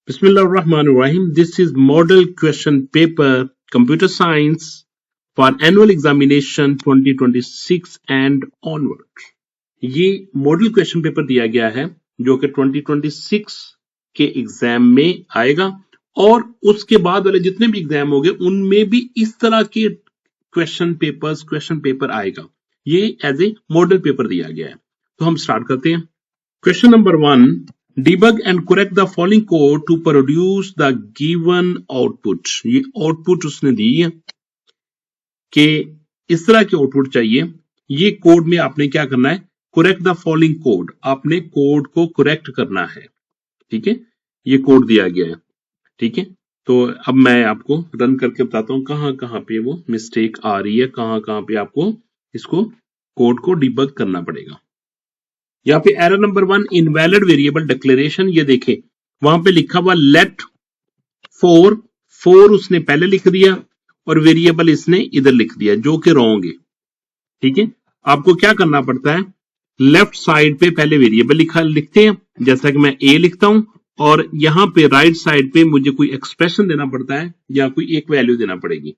Bismillahirrahmanirrahim. This is model question paper computer science for annual examination 2026 and onward. ये model question paper दिया गया है जो कि 2026 के एग्जाम में आएगा और उसके बाद वाले जितने भी एग्जाम होंगे उनमें भी इस तरह के क्वेश्चन पेपर आएगा। ये एज ए मॉडल पेपर दिया गया है। तो हम स्टार्ट करते हैं। Question number 1, debug and correct the following code to produce the given output। ये आउटपुट उसने दी है कि इस तरह की आउटपुट चाहिए। ये कोड में आपने क्या करना है, करेक्ट द फॉलोइंग कोड, आपने कोड को करेक्ट करना है। ठीक है, ये कोड दिया गया है। ठीक है, तो अब मैं आपको रन करके बताता हूं कहां कहां पे वो मिस्टेक आ रही है, कहां कहां पे आपको इसको कोड को डिबग करना पड़ेगा। यहाँ पे error number 1, invalid variable declaration. ये देखें वहां पे लिखा हुआ लेट 4 उसने पहले लिख दिया और वेरिएबल इसने इधर लिख दिया जो कि रॉन्ग है। ठीक है, आपको क्या करना पड़ता है, लेफ्ट साइड पे पहले वेरिएबल लिखते हैं, जैसा कि मैं ए लिखता हूं, और यहां पे राइट साइड पे मुझे कोई एक्सप्रेशन देना पड़ता है या कोई एक वैल्यू देना पड़ेगी।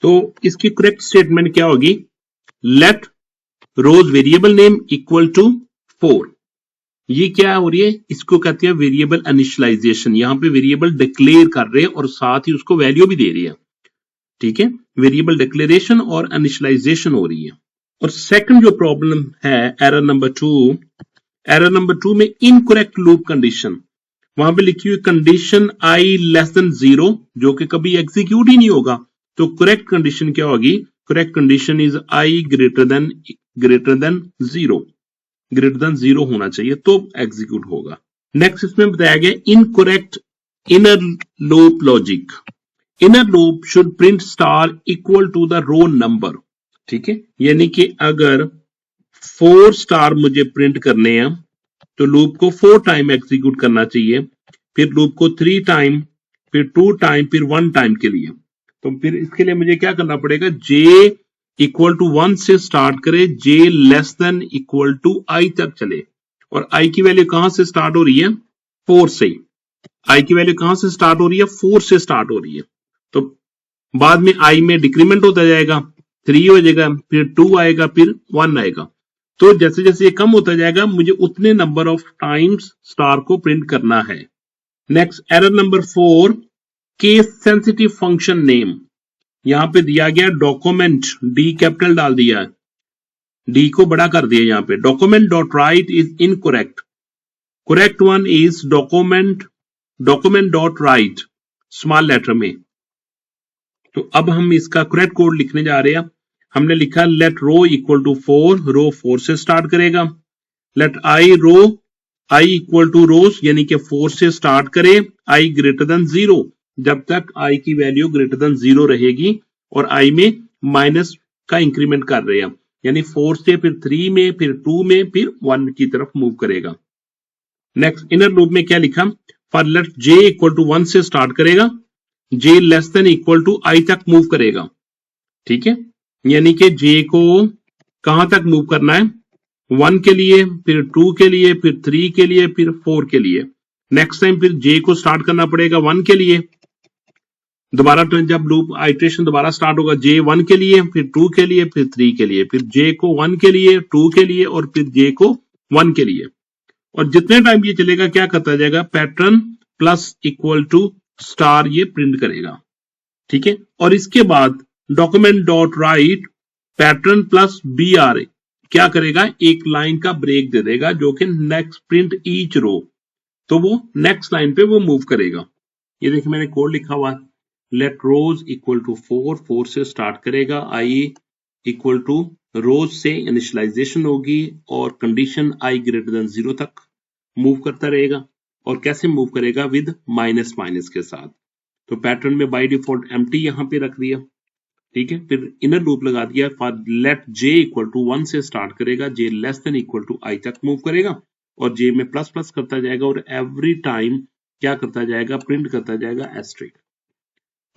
तो इसकी करेक्ट स्टेटमेंट क्या होगी, let rows variable name equal to 4। ये क्या हो रही है, इसको कहते हैं वेरिएबल इनिशियलाइजेशन। यहां पे वेरिएबल डिक्लेयर कर रहे हैं और साथ ही उसको वैल्यू भी दे रही है। ठीक है, वेरिएबल डिक्लेरेशन और इनिशियलाइजेशन हो रही है। और सेकंड जो प्रॉब्लम है एरर नंबर 2 में इनकरेक्ट लूप कंडीशन। वहां पे लिखी हुई कंडीशन आई लेस देन 0 जो कि कभी एग्जीक्यूट ही नहीं होगा। तो करेक्ट कंडीशन क्या होगी, correct condition is I greater than 0, greater than 0 होना चाहिए तो एग्जीक्यूट होगा। नेक्स्ट इसमें बताया गया incorrect inner loop logic. Inner loop should print star equal to the row number. ठीक है, यानी कि अगर 4 स्टार मुझे प्रिंट करने हैं तो लूप को 4 टाइम एग्जीक्यूट करना चाहिए, फिर लूप को 3 टाइम, फिर 2 टाइम, फिर 1 टाइम के लिए। तो फिर इसके लिए मुझे क्या करना पड़ेगा, जे इक्वल टू 1 से स्टार्ट करे, जे less than equal to I तक चले। और आई की वैल्यू कहां से स्टार्ट हो रही है, 4 से। आई की वैल्यू कहां से स्टार्ट हो रही है, 4 से स्टार्ट हो रही है। तो बाद में आई में डिक्रीमेंट होता जाएगा, 3 हो जाएगा, फिर 2 आएगा, फिर 1 आएगा। तो जैसे जैसे ये कम होता जाएगा मुझे उतने नंबर ऑफ टाइम्स स्टार को प्रिंट करना है। Next error number 4, case sensitive function name. यहां पे दिया गया डॉक्यूमेंट, डी कैपिटल डाल दिया है, डी को बड़ा कर दिया यहां पे। Document dot write is incorrect, correct one is document dot write small letter में। तो अब हम इसका करेक्ट कोड लिखने जा रहे हैं। हमने लिखा लेट रो इक्वल टू 4, रो 4 से स्टार्ट करेगा। Late I equal two rows यानी कि 4 से स्टार्ट करे, आई ग्रेटर देन 0 जब तक आई की वैल्यू ग्रेटर देन 0 रहेगी, और आई में माइनस का इंक्रीमेंट कर रहे हैं, यानी 4 से फिर 3 में, फिर 2 में, फिर 1 की तरफ मूव करेगा। नेक्स्ट इनर लूप में क्या लिखा, for let j equal to 1 से स्टार्ट करेगा, j less than equal to I तक मूव करेगा। ठीक है, यानी कि जे को कहां तक मूव करना है, 1 के लिए, फिर 2 के लिए, फिर 3 के लिए, फिर 4 के लिए। नेक्स्ट टाइम फिर जे को स्टार्ट करना पड़ेगा 1 के लिए, दोबारा जब लूप आइट्रेशन दोबारा स्टार्ट होगा, जे 1 के लिए, फिर 2 के लिए, फिर 3 के लिए, फिर जे को 1 के लिए, 2 के लिए, और फिर जे को 1 के लिए। और जितने टाइम ये चलेगा क्या करता जाएगा, pattern plus equal to star ये प्रिंट करेगा। ठीक है, और इसके बाद document dot write pattern plus B R क्या करेगा, एक लाइन का ब्रेक दे देगा जो कि नेक्स्ट प्रिंट ईच रो, तो वो नेक्स्ट लाइन पे वो मूव करेगा। ये देखिए मैंने कोड लिखा हुआ, लेट रोज इक्वल टू 4 से स्टार्ट करेगा, आई इक्वल टू रोज से इनिशियलाइजेशन होगी और कंडीशन आई ग्रेटर देन 0 तक मूव करता रहेगा। और कैसे मूव करेगा, विद माइनस के साथ। तो पैटर्न में बाय डिफॉल्ट एम्प्टी यहां पे रख दिया। ठीक है, फिर इनर लूप लगा दिया, for let j equal to 1 से स्टार्ट करेगा, j less than equal to I तक मूव करेगा, और जे में प्लस प्लस करता जाएगा, और एवरी टाइम क्या करता जाएगा, प्रिंट करता जाएगा एस्ट्रिक,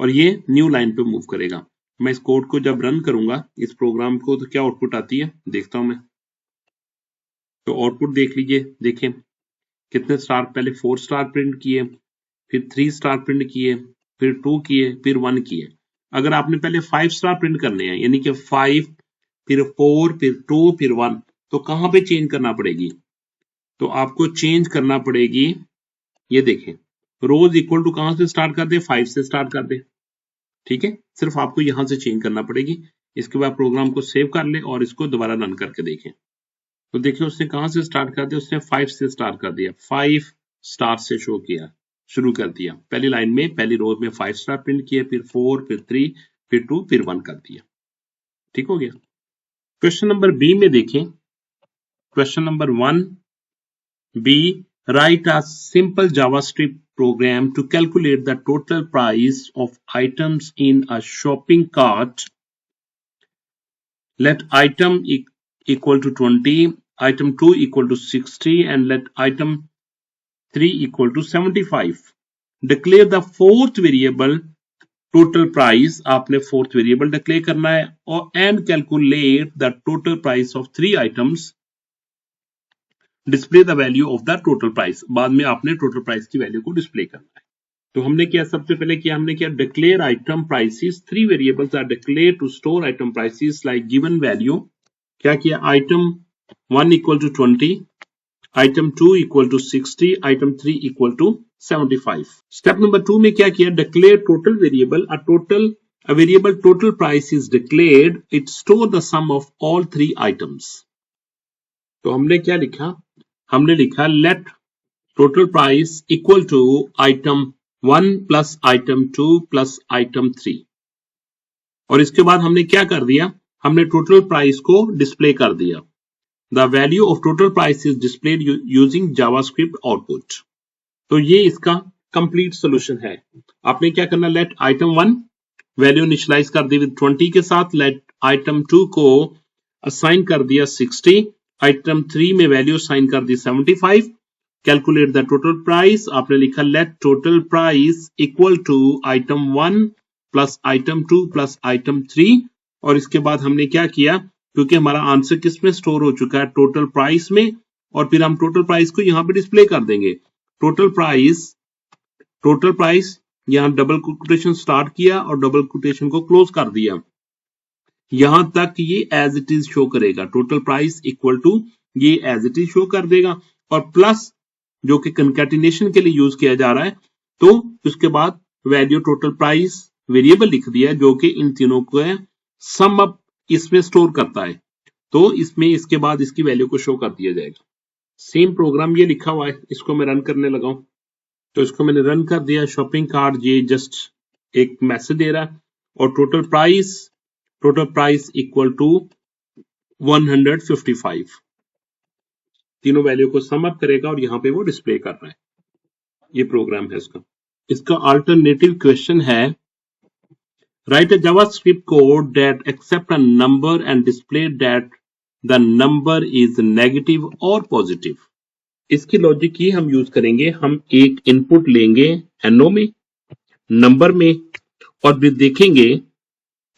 और ये न्यू लाइन पे मूव करेगा। मैं इस कोड को जब रन करूंगा इस प्रोग्राम को, तो क्या आउटपुट आती है देखता हूं मैं। तो आउटपुट देख लीजिए, देखें कितने स्टार, पहले 4 स्टार प्रिंट किए, फिर 3 स्टार प्रिंट किए, फिर 2 किए, फिर 1 किए। अगर आपने पहले 5 स्टार प्रिंट करने हैं, यानी कि 5 फिर 4 फिर 2 फिर 1, तो कहां पे चेंज करना पड़ेगी? तो आपको चेंज करना पड़ेगी, ये देखें, रोज इक्वल टू कहां से स्टार्ट कर दे? 5 से स्टार्ट कर दे। ठीक है, सिर्फ आपको यहां से चेंज करना पड़ेगी। इसके बाद प्रोग्राम को सेव कर ले और इसको दोबारा रन करके देखें। तो देखिए उसने कहां से स्टार्ट कर दिया? उसने 5 से स्टार्ट कर दिया, 5 स्टार से शो किया, शुरू कर दिया। पहली लाइन में, पहली रोज में 5 स्टार प्रिंट किए, फिर 4 फिर 3 फिर 2 फिर 1 कर दिया। ठीक हो गया। क्वेश्चन नंबर बी में देखें, question number 1 B, write a simple JavaScript program to calculate the total price of items in a shopping cart. Let item equal to 20, item 2 equal to 60 and let item 3 equal to 75. Declare the fourth variable total price, आपने fourth variable declare करना है, और and calculate the total price of 3 items. Display the value of the total price. बाद में आपने total price की value को display करना है। तो हमने क्या सबसे पहले किया? हमने क्या? declare item prices. 3 variables are declared to store item prices like given value. क्या किया? item 1 equal to 20, item 2 equal to 60, item 3 equal to 75. Step number 2 में क्या किया? declare total variable. A variable total price is declared. It store the sum of all 3 items. तो हमने क्या लिखा? हमने लिखा let total price equal to item 1 plus item 2 plus item 3. और इसके बाद हमने क्या कर दिया? हमने टोटल प्राइस को डिस्प्ले कर दिया। The value of total price is displayed using JavaScript output. तो ये इसका कंप्लीट सोल्यूशन है। आपने क्या करना? let item 1 वैल्यू इनिशियलाइज कर दी विद 20 के साथ, let item 2 को असाइन कर दिया 60, आइटम 3 में वैल्यू साइन कर दी 75, कैलकुलेट द टोटल प्राइस, आपने लिखा let total price equal to item 1 plus item 2 plus item 3, और इसके बाद हमने क्या किया, क्योंकि हमारा आंसर किस में स्टोर हो चुका है? टोटल प्राइस में, और फिर हम टोटल प्राइस को यहां पे डिस्प्ले कर देंगे। टोटल प्राइस यहां डबल कोटेशन स्टार्ट किया और डबल कोटेशन को क्लोज कर दिया, यहां तक ये एज इट इज शो करेगा। टोटल प्राइस इक्वल टू ये एज इट इज शो कर देगा, और प्लस जो कि कंकैटिनेशन के लिए यूज किया जा रहा है, तो उसके बाद वैल्यू टोटल प्राइस वेरिएबल लिख दिया है जो कि इन तीनों को सम अप इसमें स्टोर करता है, तो इसमें इसके बाद इसकी वैल्यू को शो कर दिया जाएगा। सेम प्रोग्राम ये लिखा हुआ है, इसको मैं रन करने लगा हूं, तो इसको मैंने रन कर दिया। शॉपिंग कार्ट ये जस्ट एक मैसेज दे रहा है, और टोटल प्राइस इक्वल टू 155, तीनों वैल्यू को सम अप करेगा और यहां पे वो डिस्प्ले कर रहा है। ये प्रोग्राम है इसका अल्टरनेटिव क्वेश्चन है, write a JavaScript code that accept a number and display that the number is negative और पॉजिटिव। इसकी लॉजिक ही हम यूज करेंगे। हम एक इनपुट लेंगे एनो में, नंबर में, और फिर देखेंगे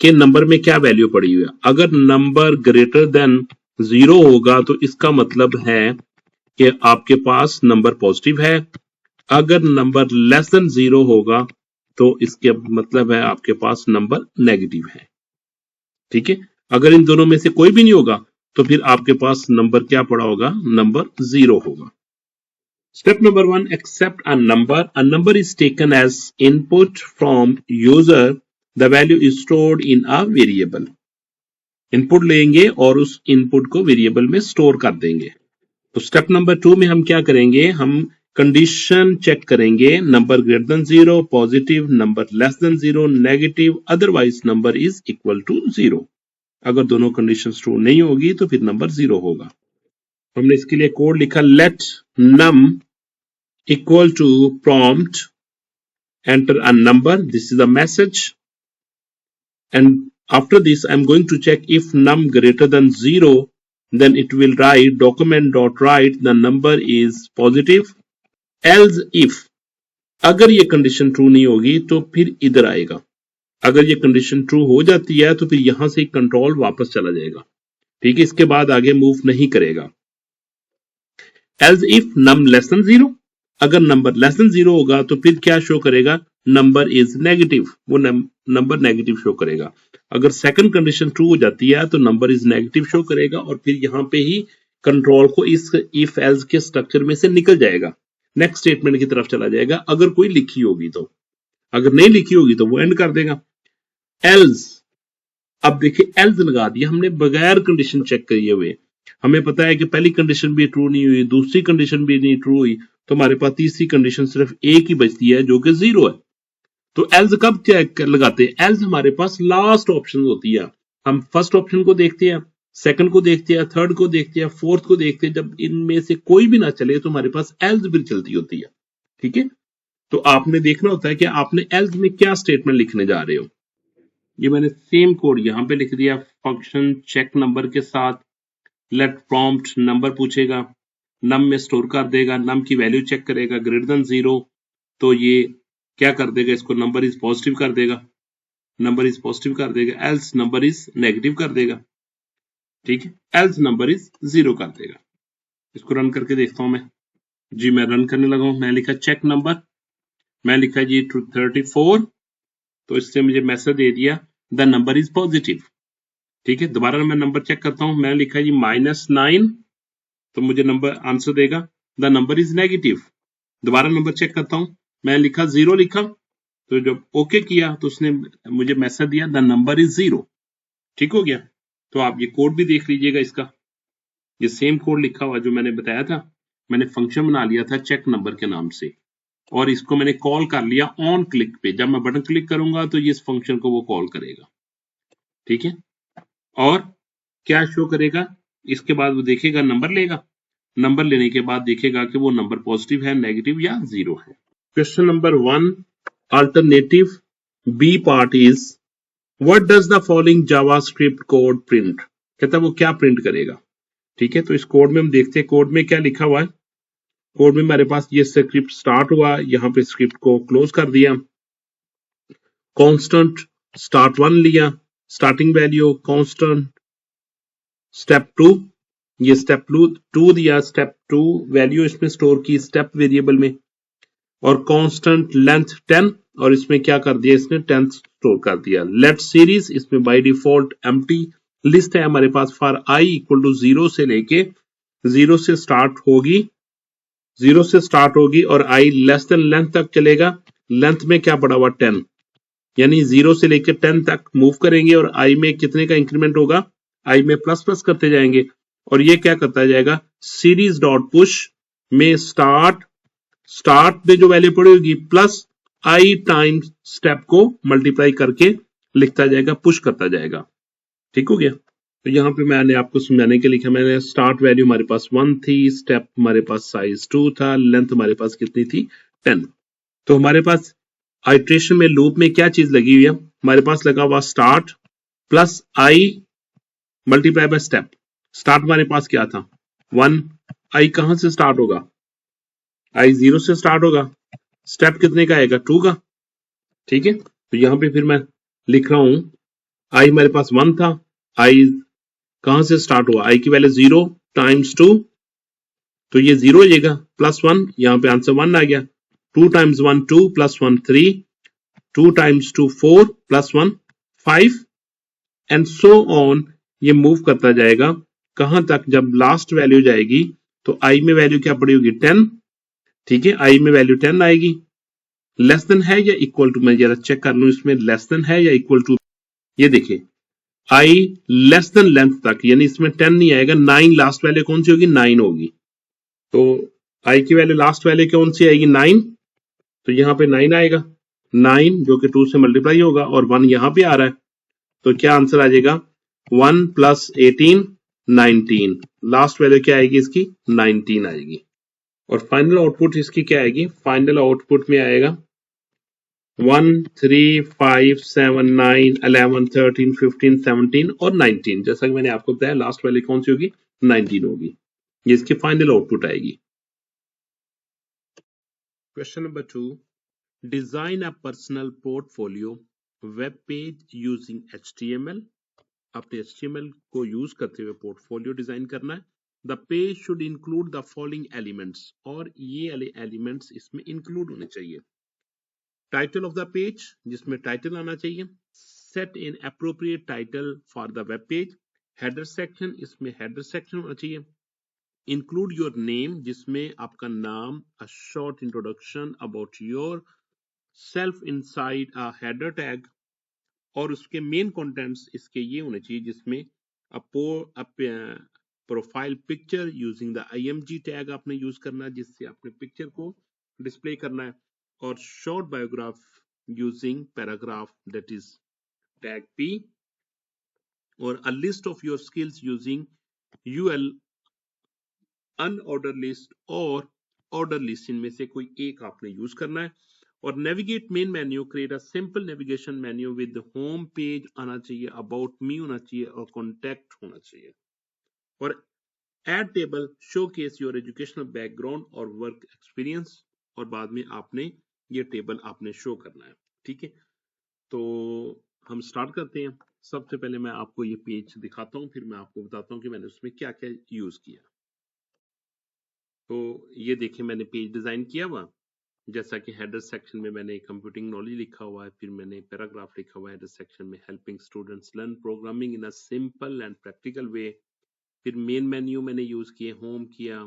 कि नंबर में क्या वैल्यू पड़ी हुई है। अगर नंबर ग्रेटर देन 0 होगा तो इसका मतलब है कि आपके पास नंबर पॉजिटिव है। अगर नंबर लेस देन 0 होगा तो इसके मतलब है आपके पास नंबर नेगेटिव है। ठीक है, अगर इन दोनों में से कोई भी नहीं होगा तो फिर आपके पास नंबर क्या पड़ा होगा? नंबर 0 होगा। Step number 1, accept a number. A number is taken as input from user. The value is stored in a variable. Input लेंगे और उस इनपुट को वेरिएबल में स्टोर कर देंगे। तो स्टेप नंबर 2 में हम क्या करेंगे? हम कंडीशन चेक करेंगे, number greater than 0 positive, number less than 0 negative, otherwise number is equal to 0। अगर दोनों कंडीशन ट्रू नहीं होगी तो फिर नंबर 0 होगा। हमने इसके लिए कोड लिखा, late num equal to prompt enter a number. This is a message, and after this I'm going to check if num greater than 0, then it will write document.write the number is positive, else if, अगर ये condition true नहीं होगी तो फिर इधर आएगा। अगर ये कंडीशन ट्रू हो जाती है तो फिर यहां से कंट्रोल वापस चला जाएगा। ठीक है, इसके बाद आगे मूव नहीं करेगा। else if num less than 0, अगर नंबर लेस देन 0 होगा तो फिर क्या शो करेगा, नंबर इज नेगेटिव, वो नंबर नेगेटिव शो करेगा। अगर सेकंड कंडीशन ट्रू हो जाती है तो नंबर इज नेगेटिव शो करेगा और फिर यहाँ पे ही कंट्रोल को इस इफ एल्स के स्ट्रक्चर में से निकल जाएगा, नेक्स्ट स्टेटमेंट की तरफ चला जाएगा। अगर कोई लिखी होगी तो, अगर नहीं लिखी होगी तो वो एंड कर देगा। एल्स, अब देखिए एल्स लगा दिया हमने बगैर कंडीशन चेक किए हुए। हमें पता है कि पहली कंडीशन भी ट्रू नहीं हुई, दूसरी कंडीशन भी नहीं ट्रू हुई, तो हमारे पास तीसरी कंडीशन सिर्फ एक ही बचती है जो कि 0 है। तो एल्स कब चेक लगाते हैं, एल्स हमारे पास लास्ट ऑप्शन होती है। हम फर्स्ट ऑप्शन को देखते हैं, सेकंड को देखते हैं, थर्ड को देखते हैं, फोर्थ को देखते हैं। जब इनमें से कोई भी ना चले तो हमारे पास एल्स भी चलती होती है। ठीक है, तो आपने देखना होता है कि आपने एल्स में क्या स्टेटमेंट लिखने जा रहे हो। ये मैंने सेम कोड यहाँ पे लिख दिया, फंक्शन चेक नंबर के साथ लेट प्रॉम्प्ट नंबर पूछेगा, नम में स्टोर कर देगा, नम की वैल्यू चेक करेगा ग्रेटर देन 0, तो ये क्या कर देगा, इसको नंबर इज पॉजिटिव कर देगा, नंबर इज पॉजिटिव कर देगा, एल्स नंबर इज नेगेटिव कर देगा। ठीक है, एल्स नंबर इज 0 कर देगा। इसको रन करके देखता हूं मैं जी। मैं रन करने लगा हूं, मैं लिखा चेक नंबर, मैं लिखा जी 34, तो इससे मुझे मैसेज दे दिया द नंबर इज पॉजिटिव। ठीक है, दोबारा मैं नंबर चेक करता हूं, मैं लिखा जी -9, तो मुझे नंबर आंसर देगा द नंबर इज नेगेटिव। दोबारा नंबर चेक करता हूं, मैं लिखा 0 लिखा, तो जब ओके किया तो उसने मुझे मैसेज दिया द नंबर इज 0। ठीक हो गया। तो आप ये कोड भी देख लीजिएगा इसका, ये सेम कोड लिखा हुआ जो मैंने बताया था। मैंने फंक्शन बना लिया था चेक नंबर के नाम से और इसको मैंने कॉल कर लिया ऑन क्लिक पे। जब मैं बटन क्लिक करूंगा तो ये इस फंक्शन को वो कॉल करेगा। ठीक है, और क्या शो करेगा, इसके बाद वो देखेगा नंबर लेगा, नंबर लेने के बाद देखेगा कि वो नंबर पॉजिटिव है, नेगेटिव या 0 है। Question number 1 alternative B part is what does the following JavaScript code print, कहता है वो क्या प्रिंट करेगा। ठीक है, तो इस कोड में हम देखते हैं कोड में क्या लिखा हुआ है। कोड में हमारे पास ये स्क्रिप्ट स्टार्ट हुआ, यहाँ पे स्क्रिप्ट को क्लोज कर दिया, कांस्टेंट स्टार्ट 1 लिया, स्टार्टिंग वैल्यू कांस्टेंट स्टेप 2, ये स्टेप 2 दिया, स्टेप 2 वैल्यू इसमें स्टोर की स्टेप वेरिएबल में, और कांस्टेंट लेंथ 10, और इसमें क्या कर दिया इसने 10 स्टोर कर दिया। लेट सीरीज इसमें बाय डिफॉल्ट एम्प्टी लिस्ट है हमारे पास फॉर आई इक्वल टू 0 से लेके 0 से स्टार्ट होगी, 0 से स्टार्ट होगी और आई लेस देन लेंथ तक चलेगा। लेंथ में क्या पड़ा हुआ 10, यानी 0 से लेकर 10 तक मूव करेंगे और आई में कितने का इंक्रीमेंट होगा, आई में प्लस प्लस करते जाएंगे। और ये क्या करता जाएगा, सीरीज डॉट पुश में स्टार्ट में जो वैल्यू पड़ी होगी प्लस आई टाइम्स स्टेप को मल्टीप्लाई करके लिखता जाएगा, पुश करता जाएगा। ठीक हो गया। तो यहाँ पे मैंने आपको समझाने के लिखा, मैंने स्टार्ट वैल्यू हमारे पास 1 थी, स्टेप हमारे पास साइज 2 था, लेंथ हमारे पास कितनी थी 10। तो हमारे पास आइट्रेशन में लूप में क्या चीज लगी हुई है, हमारे पास लगा हुआ start plus I multiply by step. Start हमारे पास क्या था 1, आई कहां से स्टार्ट होगा, आई 0 से स्टार्ट होगा, स्टेप कितने का आएगा 2 का। ठीक है, तो यहां पे फिर मैं लिख रहा हूं आई हमारे पास 1 था, आई कहां से स्टार्ट हुआ, आई की वैल्यू 0 टाइम्स 2, तो ये 0 हो जाएगा, प्लस 1, यहां पे आंसर 1 आ गया। 2 times 1 2 plus 1 3, 2 times 2 4 plus 1 5 and so on. ये मूव करता जाएगा कहां तक, जब लास्ट वैल्यू जाएगी तो आई में वैल्यू क्या पड़ी होगी 10। ठीक है, आई में वैल्यू 10 आएगी, लेस देन है या इक्वल टू, मैं जरा चेक कर लूं इसमें लेस देन है या इक्वल टू। ये देखिए आई लेस देन लेंथ तक, यानी इसमें 10 नहीं आएगा, 9 लास्ट वैल्यू कौन सी होगी 9 होगी। तो आई की वैल्यू लास्ट वैल्यू कौन सी आएगी 9, तो यहाँ पे 9 आएगा, 9 जो कि 2 से मल्टीप्लाई होगा और 1 यहाँ पे आ रहा है, तो क्या आंसर आ जाएगा 1 प्लस 18 19, लास्ट वैल्यू क्या आएगी इसकी 19 आएगी। और फाइनल आउटपुट इसकी क्या आएगी, फाइनल आउटपुट में आएगा 1 3 5 7 9 11 13 15 17 और 19। जैसा कि मैंने आपको बताया लास्ट वैल्यू कौन सी होगी 19 होगी, ये इसकी फाइनल आउटपुट आएगी। Question number 2 design a personal portfolio web page using HTML। अपने HTML को यूज करते हुए पोर्टफोलियो डिजाइन करना है। The page should include the following elements, और ये वाले एलिमेंट्स इसमें इंक्लूड होने चाहिए। टाइटल ऑफ द पेज, जिसमें टाइटल आना चाहिए। Set in appropriate title for the web page. Header section, इसमें हेडर सेक्शन होना चाहिए। इंक्लूड योर नेम, जिसमें आपका नाम, a short introduction about your self inside a header tag, और उसके मेन कंटेंट्स इसके ये होने चाहिए जिसमें profile picture using the IMG tag आपने यूज करना है, जिससे आपने पिक्चर को डिस्प्ले करना है, और short biograph using paragraph that is tag P, और a list of your skills using UL unordered list और ऑर्डर लिस्ट, इनमें से कोई एक आपने यूज करना है। और navigate main menu, create a simple navigation menu with home page आना चाहिए, अबाउट मी होना चाहिए, और कॉन्टैक्ट होना चाहिए। और add table showcase your educational background और वर्क एक्सपीरियंस, और बाद में आपने ये टेबल आपने शो करना है। ठीक है, तो हम स्टार्ट करते हैं। सबसे पहले मैं आपको ये पेज दिखाता हूँ, फिर मैं आपको बताता हूँ कि मैंने उसमें क्या क्या यूज किया। तो ये देखिए, मैंने पेज डिजाइन किया हुआ, जैसा कि हेडर सेक्शन में मैंने कंप्यूटिंग नॉलेज लिखा हुआ है, फिर मैंने पैराग्राफ लिखा हुआ है हेडर सेक्शन में, helping students learn programming in a simple and practical वे। फिर मेन मेन्यू मैंने यूज किए, होम किया,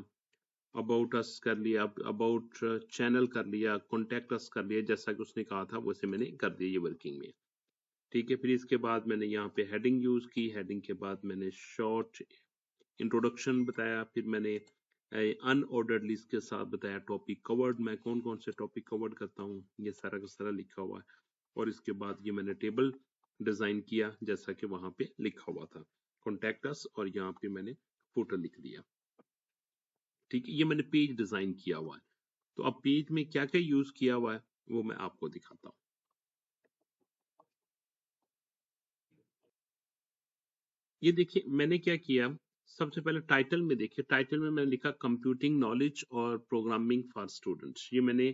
अबाउट अस कर लिया, अबाउट चैनल कर लिया, कॉन्टेक्ट अस कर लिया, जैसा कि उसने कहा था वैसे मैंने कर दिया ये वर्किंग में। ठीक है, फिर इसके बाद मैंने यहाँ पे हेडिंग यूज की, हेडिंग के बाद मैंने शॉर्ट इंट्रोडक्शन बताया, फिर मैंने अनऑर्डर्ड लिस्ट के साथ बताया टॉपिक कवर्ड, मैं कौन कौन से टॉपिक कवर्ड करता हूँ, ये सारा का सारा लिखा हुआ है। और इसके बाद ये मैंने टेबल डिजाइन किया जैसा कि वहां पे लिखा हुआ था, कॉन्टैक्ट अस, और यहाँ पे मैंने फुटर लिख दिया। ठीक है, ये मैंने पेज डिजाइन किया हुआ है। तो अब पेज में क्या क्या यूज किया हुआ है वो मैं आपको दिखाता हूँ। ये देखिए मैंने क्या किया, सबसे पहले टाइटल में देखिए, टाइटल में मैंने लिखा कंप्यूटिंग नॉलेज और प्रोग्रामिंग फॉर स्टूडेंट्स, ये मैंने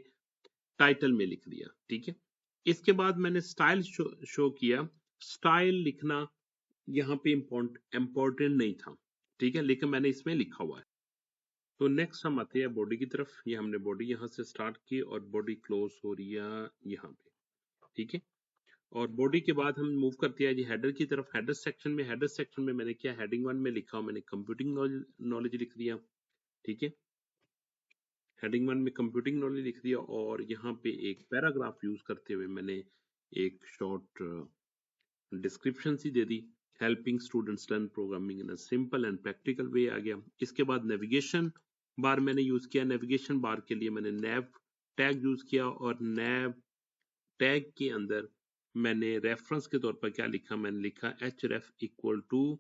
टाइटल में लिख दिया। ठीक है, इसके बाद मैंने स्टाइल शो किया। स्टाइल लिखना यहाँ पे इम्पोर्टेंट नहीं था, ठीक है, लेकिन मैंने इसमें लिखा हुआ है। तो नेक्स्ट हम आते हैं बॉडी की तरफ। ये हमने बॉडी यहाँ से स्टार्ट की और बॉडी क्लोज हो रही है यहाँ पे। ठीक है, और बॉडी के बाद हम मूव करते हैं जी हेडर की तरफ। हेडर सेक्शन में, हेडर सेक्शन में मैंने क्या, हेडिंग 1 में लिखा, मैंने कंप्यूटिंग नॉलेज लिख दिया। ठीक है, हेडिंग 1 में कंप्यूटिंग नॉलेज लिख दिया, और यहाँ पे एक पैराग्राफ यूज करते हुए मैंने एक शॉर्ट डिस्क्रिप्शन सी दे दी, helping students learn programming in a simple and practical way आ गया। इसके बाद नेविगेशन बार मैंने यूज किया, नेविगेशन बार के लिए मैंने नैव टैग यूज किया, और नैव टैग के अंदर मैंने रेफरेंस के तौर पर क्या लिखा, मैंने लिखा href इक्वल टू,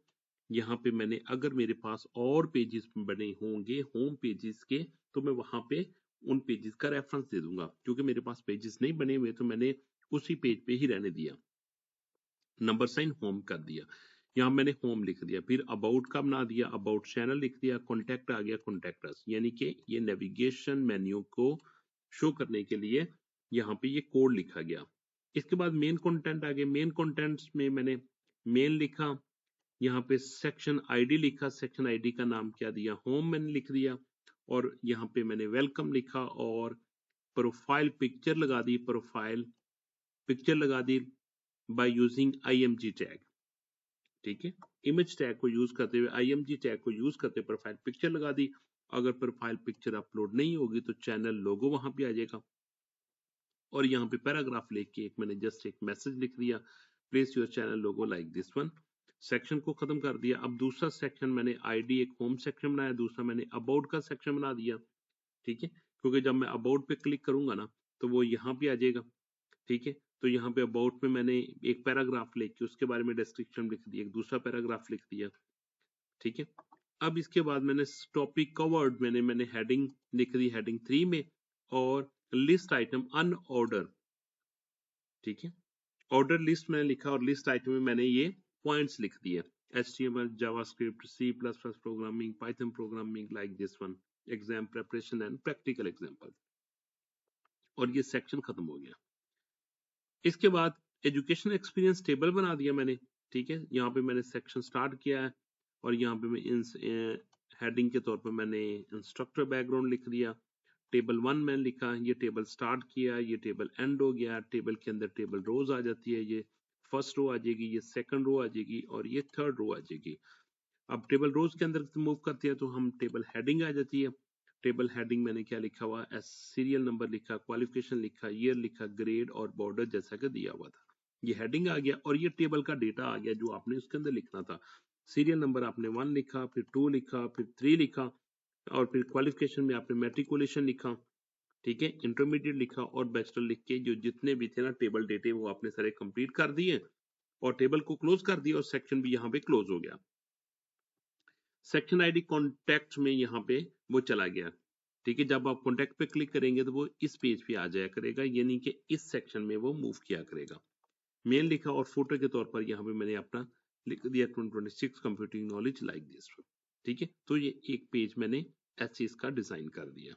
यहाँ पे मैंने अगर मेरे पास और पेजेस बने होंगे होम पेजेस के, तो मैं वहां पे उन पेजेस का रेफरेंस दे दूंगा, क्योंकि मेरे पास पेजेस नहीं बने हुए तो मैंने उसी पेज पे ही रहने दिया, नंबर साइन होम कर दिया। यहाँ मैंने होम लिख दिया, फिर अबाउट का बना दिया, अबाउट चैनल लिख दिया, कॉन्टैक्ट आ गया, कॉन्टैक्ट अस, यानी कि ये नेविगेशन मेन्यू को शो करने के लिए यहाँ पे ये कोड लिखा गया। इसके बाद मेन कंटेंट आ गए। मेन कंटेंट्स में मैंने मेन लिखा, यहाँ पे सेक्शन आईडी लिखा, सेक्शन आईडी का नाम क्या दिया, होम मैंने लिख दिया, और यहाँ पे मैंने वेलकम लिखा, और प्रोफाइल पिक्चर लगा दी, प्रोफाइल पिक्चर लगा दी बाय यूजिंग IMG टैग। ठीक है, इमेज टैग को यूज करते हुए, IMG टैग को यूज करते हुए प्रोफाइल पिक्चर लगा दी। अगर प्रोफाइल पिक्चर अपलोड नहीं होगी तो चैनल लोगो वहां पे आ जाएगा। और यहाँ पे पैराग्राफ लेके एक मैंने जस्ट एक मैसेज लिख दिया, place your channel logo like this one. Section को खत्म कर दिया। अब दूसरा सेक्शन मैंने आईडी एक होम सेक्शन बनाया, दूसरा मैंने अबाउट का सेक्शन बना दिया। ठीक है, क्योंकि जब मैं अबाउट पे क्लिक करूंगा ना तो वो यहाँ पे आ जाएगा। ठीक है, तो यहाँ पे अबाउट में मैंने एक पैराग्राफ लेके उसके बारे में डिस्क्रिप्शन लिख दिया, एक दूसरा पैराग्राफ लिख दिया। ठीक है, अब इसके बाद मैंने टॉपिक कवर्ड मैंने हेडिंग लिख दी हेडिंग 3 में, और लिस्ट आइटम अनऑर्डर। ठीक है, ऑर्डर लिस्ट मैंने लिखा, और लिस्ट आइटम में मैंने ये पॉइंट्स लिख दिए, HTML, JavaScript, C++ programming, Python programming like this one, exam preparation and practical example. और ये सेक्शन खत्म हो गया। इसके बाद एजुकेशन एक्सपीरियंस टेबल बना दिया मैंने। ठीक है, यहाँ पे मैंने सेक्शन स्टार्ट किया है, और यहाँ पे मैं हेडिंग के तौर पर मैंने इंस्ट्रक्टर बैकग्राउंड लिख दिया। टेबल 1 मैंने लिखा, ये टेबल स्टार्ट किया, ये टेबल एंड हो गया। टेबल के अंदर टेबल रोज आ जाती है, ये फर्स्ट रो आ जाएगी, ये सेकंड रो आ जाएगी और ये थर्ड रो आ जाएगी। अब टेबल रोज के अंदर मूव करते हैं तो हम टेबल हेडिंग आ जाती है। टेबल हेडिंग मैंने क्या लिखा हुआ, एस सीरियल नंबर लिखा, क्वालिफिकेशन लिखा, ईयर लिखा, ग्रेड और बॉर्डर जैसा कि दिया हुआ था। ये हेडिंग आ गया और ये टेबल का डेटा आ गया जो आपने उसके अंदर लिखना था। सीरियल नंबर आपने 1 लिखा, फिर 2 लिखा, फिर 3 लिखा और फिर क्वालिफिकेशन में आपने मैट्रिकुलेशन लिखा, ठीक है, इंटरमीडिएट लिखा और बैचलर लिख के जो जितने भी थे ना टेबल डेटे वो आपने सारे कंप्लीट कर दिए और टेबल को क्लोज कर दिया और सेक्शन भी यहाँ पे क्लोज हो गया। सेक्शन आईडी कॉन्टैक्ट में यहाँ पे वो चला गया, ठीक है। जब आप कॉन्टैक्ट पे क्लिक करेंगे तो वो इस पेज पे आ जाया करेगा, यानी कि इस सेक्शन में वो मूव किया करेगा। मेल लिखा और फोटो के तौर पर यहाँ पे मैंने अपना लिख दिया 2026 कंप्यूटिंग नॉलेज लाइक दिस, ठीक है। तो ये एक पेज मैंने ऐसे इसका डिजाइन कर दिया।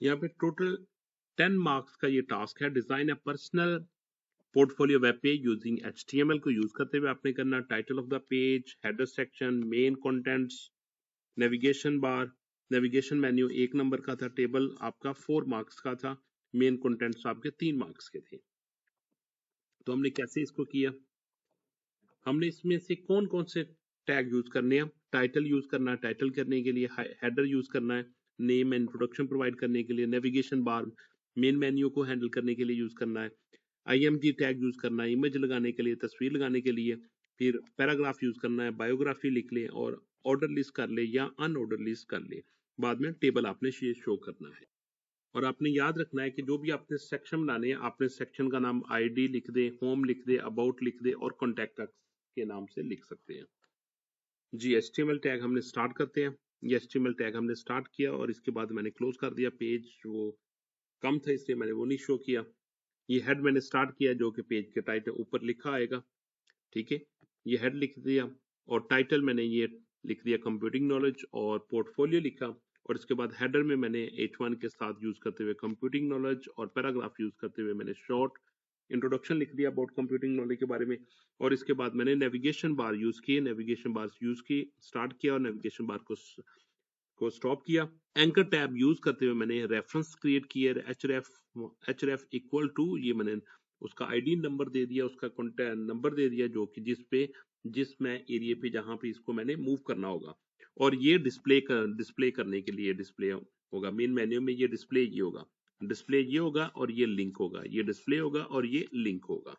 यहाँ पे टोटल 10 मार्क्स का ये टास्क है। डिजाइन ए personal portfolio web page using HTML को यूज करते हुए आपने करना। Title of the page, header section, main contents, navigation bar, navigation menu 1 number का था। टेबल आपका 4 मार्क्स का था। मेन कंटेंट्स आपके 3 मार्क्स के थे। तो हमने कैसे इसको किया, हमने इसमें से कौन कौन से टैग यूज करने हैं। टाइटल यूज करना है, टाइटल करने के लिए हेडर यूज करना है, नेम एंड इंट्रोडक्शन प्रोवाइड करने के लिए, नेविगेशन बार मेन मेन्यू को हैंडल करने के लिए यूज करना है, IMG टैग यूज करना है इमेज लगाने के लिए, तस्वीर लगाने के लिए, फिर पैराग्राफ यूज करना है, बायोग्राफी लिख ले और ऑर्डर लिस्ट कर ले या अनऑर्डर लिस्ट कर ले। बाद में टेबल आपने शो करना है और आपने याद रखना है कि जो भी आपने सेक्शन बनाने हैं आपने सेक्शन का नाम ID लिख दे, होम लिख दे, अबाउट लिख दे और कॉन्टैक्ट के नाम से लिख सकते हैं जी। HTML टैग हमने स्टार्ट करते हैं। ये HTML टैग हमने स्टार्ट किया और इसके बाद मैंने क्लोज कर दिया। पेज वो कम था इसलिए मैंने वो नहीं शो किया। ये हेड मैंने स्टार्ट किया जो कि पेज के टाइटल ऊपर लिखा आएगा, ठीक है। ये हेड लिख दिया और टाइटल मैंने ये लिख दिया कंप्यूटिंग नॉलेज और पोर्टफोलियो लिखा और इसके बाद हेडर में मैंने H1 के साथ यूज करते हुए कंप्यूटिंग नॉलेज और पैराग्राफ यूज करते हुए मैंने शॉर्ट इंट्रोडक्शन लिख दिया अबाउट कंप्यूटिंग नॉलेज के बारे में और इसके बाद मैंने नेविगेशन बार यूज किए, नेविगेशन बार यूज की, स्टार्ट किया और नेविगेशन बार को स्टॉप किया। एंकर टैब यूज करते हुए मैंने रेफरेंस क्रिएट किया, href इक्वल टू, ये मैंने उसका ID नंबर दे दिया, उसका कॉन्टैक्ट नंबर दे दिया जो कि जिस मैं एरिया पे जहां पे इसको मैंने मूव करना होगा और ये डिस्प्ले करने के लिए डिस्प्ले होगा। मेन मेन्यू में ये डिस्प्ले ये होगा और ये लिंक होगा, ये डिस्प्ले होगा और ये लिंक होगा।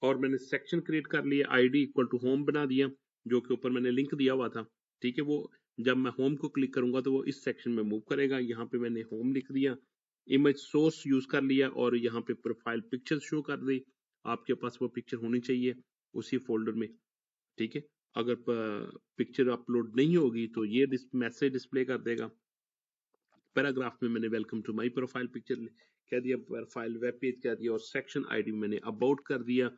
और मैंने सेक्शन क्रिएट कर लिया, ID इक्वल टू होम बना दिया जो कि ऊपर मैंने लिंक दिया हुआ था, ठीक है। वो जब मैं होम को क्लिक करूंगा तो वो इस सेक्शन में मूव करेगा। यहाँ पे मैंने होम लिख दिया, इमेज सोर्स यूज कर लिया और यहाँ पे प्रोफाइल पिक्चर शो कर दी। आपके पास वो पिक्चर होनी चाहिए उसी फोल्डर में, ठीक है। अगर पिक्चर अपलोड नहीं होगी तो ये मैसेज डिस्प्ले कर देगा। पैराग्राफ में मैंने welcome to my profile picture कह दिया, प्रोफाइल वेब पेज कह दिया और सेक्शन ID मैंने अबाउट कर दिया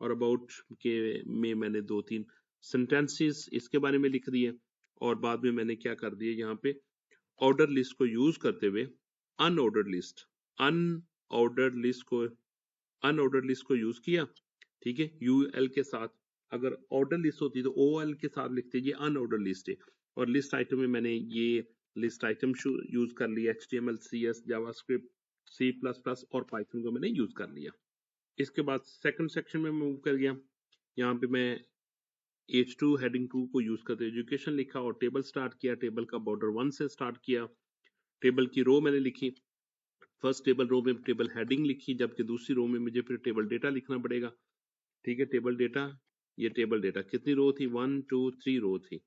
और अबाउट के में मैंने 2-3 सेंटेंसेस इसके बारे में लिख दिए और बाद में मैंने क्या कर दिया, यहाँ पे ऑर्डर लिस्ट को यूज करते हुए अनऑर्डर लिस्ट को यूज किया, ठीक है, UL के साथ। अगर ऑर्डर लिस्ट होती तो OL के साथ लिखते, ये अनऑर्डर लिस्ट है। और लिस्ट आइटम में मैंने ये लिस्ट आइटम यूज कर लिया, HTML, CS, जावास्क्रिप्ट, C++ और पाइथन को मैंने यूज कर लिया। इसके बाद सेकंड सेक्शन में मूव कर गया। यहाँ पे मैं H2 हेडिंग 2 को यूज करते एजुकेशन लिखा और टेबल स्टार्ट किया। टेबल का बॉर्डर 1 से स्टार्ट किया। टेबल की रो मैंने लिखी, फर्स्ट टेबल रो में टेबल हेडिंग लिखी, जबकि दूसरी रो में मुझे फिर टेबल डेटा लिखना पड़ेगा, ठीक है। टेबल डेटा, ये टेबल डेटा कितनी रो थी, 1 2 3 रो थी,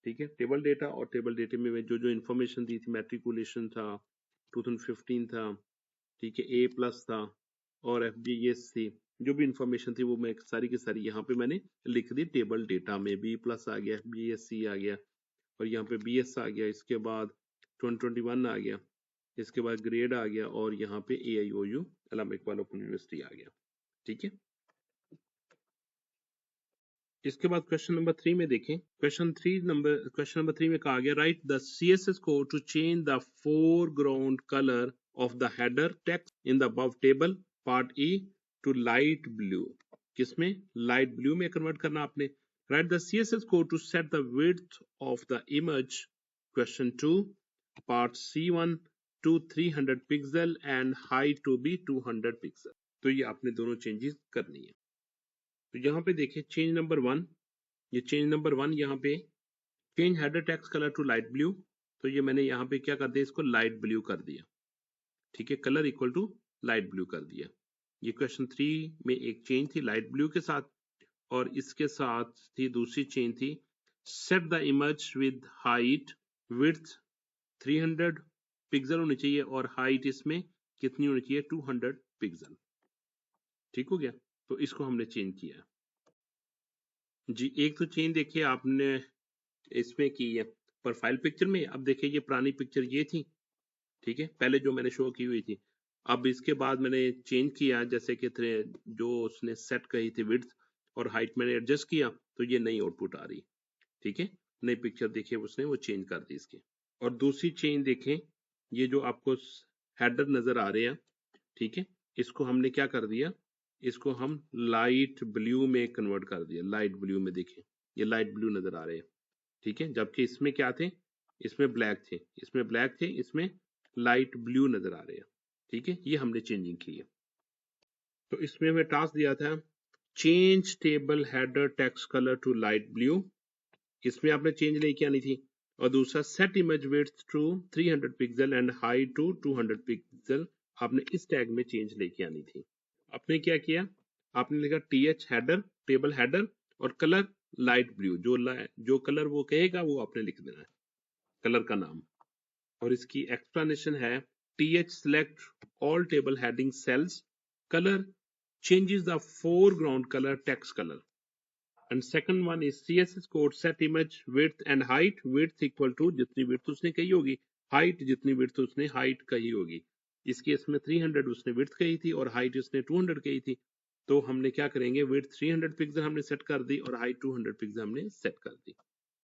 ठीक है। टेबल डेटा और टेबल डेटा में जो इन्फॉर्मेशन दी थी, मैट्रिकुलेशन था, 2015 था, ठीक है, A+ था और FBS थी, जो भी इंफॉर्मेशन थी वो मैं सारी की सारी यहाँ पे मैंने लिख दी टेबल डेटा में। B+ आ गया, BSc आ गया और यहाँ पे BS आ गया, इसके बाद 2021 आ गया, इसके बाद ग्रेड आ गया और यहाँ पे AIOU Allama Iqbal open university आ गया, ठीक है। इसके बाद क्वेश्चन नंबर 3 में देखें। क्वेश्चन नंबर 3 में कहा गया, write the CSS code to change the foreground colour of the header text in the above table part E to light blue. किसमें, लाइट ब्लू में कन्वर्ट करना आपने। Write the CSS code to set the width of the image, question 2, part C1 to 300 pixel and height to be 200 pixel. तो ये आपने दोनों changes करनी है। तो यहाँ पे देखिए चेंज नंबर 1, ये चेंज नंबर 1 यहाँ पे change header text colour to light blue. तो ये मैंने यहाँ पे क्या कर दिया, इसको लाइट ब्लू कर दिया, ठीक है, colour equal to light blue कर दिया। ये क्वेश्चन 3 में एक चेंज थी लाइट ब्लू के साथ, और इसके साथ थी दूसरी चेंज थी set the image with height width 300 pixel होनी चाहिए और हाइट इसमें कितनी होनी चाहिए, 200 पिक्सल। ठीक हो गया, तो इसको हमने चेंज किया जी। एक तो चेंज देखिए आपने इसमें की है प्रोफाइल पिक्चर में। अब देखिए ये पुरानी पिक्चर ये थी, ठीक है, पहले जो मैंने शो की हुई थी। अब इसके बाद मैंने चेंज किया, जैसे कि जो उसने सेट कही थी विड्थ और हाइट मैंने एडजस्ट किया, तो ये नई आउटपुट आ रही, ठीक है, नई पिक्चर देखिए उसने वो चेंज कर दी इसकी। और दूसरी चेंज देखें, ये जो आपको हेडर नजर आ रहे हैं, ठीक है, इसको हमने क्या कर दिया, इसको हम लाइट ब्लू में कन्वर्ट कर दिया। लाइट ब्लू में देखें, ये लाइट ब्लू नजर आ रहे हैं, ठीक है, जबकि इसमें क्या थे, इसमें ब्लैक थे, इसमें ब्लैक थे, इसमें लाइट ब्लू नजर आ रहे हैं, ठीक है, ये हमने चेंजिंग की है। तो इसमें हमें टास्क दिया था change table header text colour to light blue, इसमें आपने चेंज लेके आनी थी। और दूसरा set image width to 300 pixel and height to 200 pixel, आपने इस टैग में चेंज लेके आनी थी। आपने क्या किया, आपने लिखा TH हेडर, टेबल हेडर, और कलर लाइट ब्लू, जो कलर वो कहेगा वो आपने लिख देना है, कलर का नाम। और इसकी एक्सप्लेनेशन है TH select all table heading cells, color changes the foreground color text color, and second one is CSS code set image width and height, width equal to जितनी width उसने कही होगी, height जितनी width उसने height कही होगी। इस case में 300 उसने width कही थी और height उसने 200 कही थी। तो हमने क्या करेंगे, width 300 पिक्सल हमने सेट कर दी और height 200 पिक्सल हमने सेट कर दी।